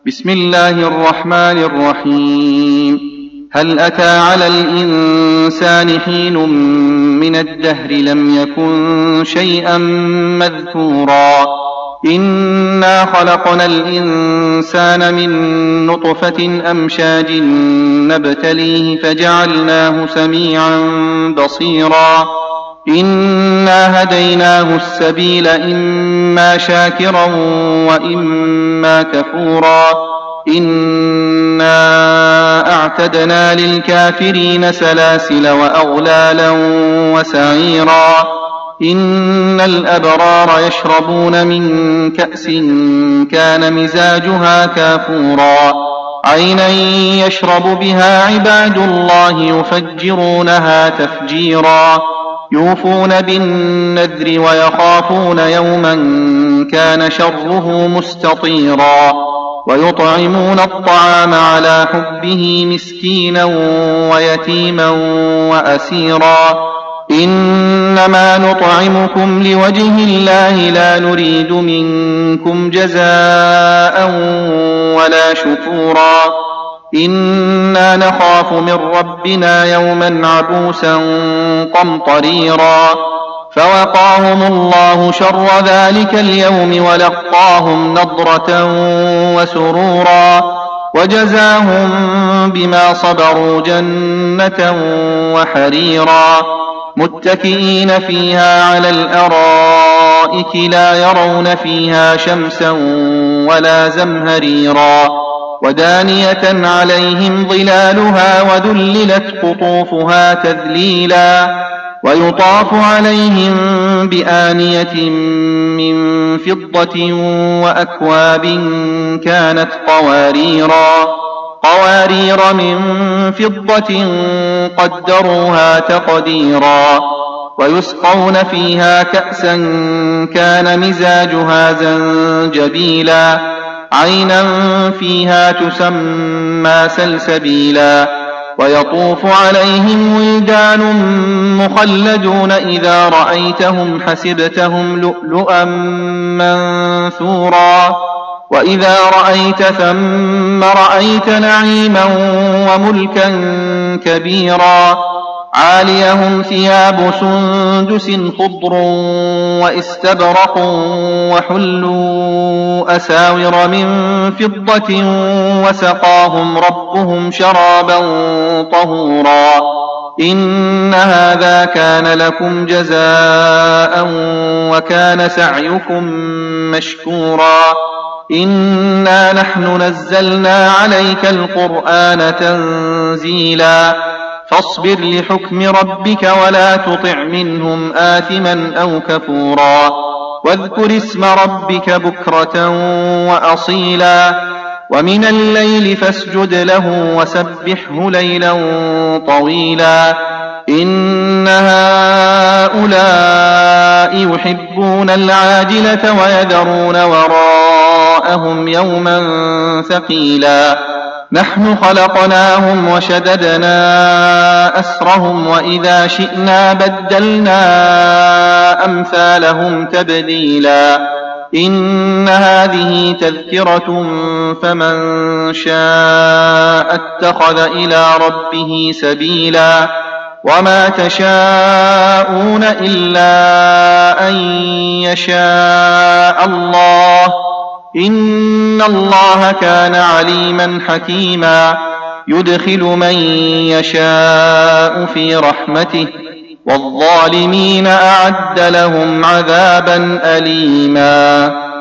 بسم الله الرحمن الرحيم. هل أتى على الإنسان حين من الدهر لم يكن شيئا مذكورا إنا خلقنا الإنسان من نطفة أمشاج نبتليه فجعلناه سميعا بصيرا إنا هديناه السبيل إما شاكرا وإما كفورا إنا أعتدنا للكافرين سلاسل وأغلالا وسعيرا إن الأبرار يشربون من كأس كان مزاجها كافورا عينا يشرب بها عباد الله يفجرونها تفجيرا يوفون بالنذر ويخافون يوما كان شره مستطيرا ويطعمون الطعام على حبه مسكينا ويتيما وأسيرا إنما نطعمكم لوجه الله لا نريد منكم جزاء ولا شكورا إنا نخاف من ربنا يوما عبوسا قمطريرا فوقاهم الله شر ذلك اليوم ولقاهم نضرة وسرورا وجزاهم بما صبروا جنة وحريرا متكئين فيها على الأرائك لا يرون فيها شمسا ولا زمهريرا ودانية عليهم ظلالها وذللت قطوفها تذليلا ويطاف عليهم بآنية من فضة وأكواب كانت قوارير من فضة قدروها تقديرا ويسقون فيها كأسا كان مزاجها زنجبيلا عينا فيها تسمى سلسبيلا ويطوف عليهم ولدان مخلدون إذا رأيتهم حسبتهم لؤلؤا منثورا وإذا رأيت ثم رأيت نعيما وملكا كبيرا عاليهم ثياب سندس خضر واستبرق وحلوا أساور من فضة وسقاهم ربهم شرابا طهورا إن هذا كان لكم جزاء وكان سعيكم مشكورا إنا نحن نزلنا عليك القرآن تنزيلا فاصبر لحكم ربك ولا تطع منهم آثما أو كفورا واذكر اسم ربك بكرة وأصيلا ومن الليل فاسجد له وسبحه ليلا طويلا إن هؤلاء يحبون العاجلة ويذرون وراءهم يوما ثقيلا نحن خلقناهم وشددنا أسرهم وإذا شئنا بدلنا أمثالهم تبديلا إن هذه تذكرة فمن شاء اتخذ إلى ربه سبيلا وما تشاءون إلا أن يشاء الله إن الله كان عليما حكيما يدخل من يشاء في رحمته والظالمين أعد لهم عذابا أليما.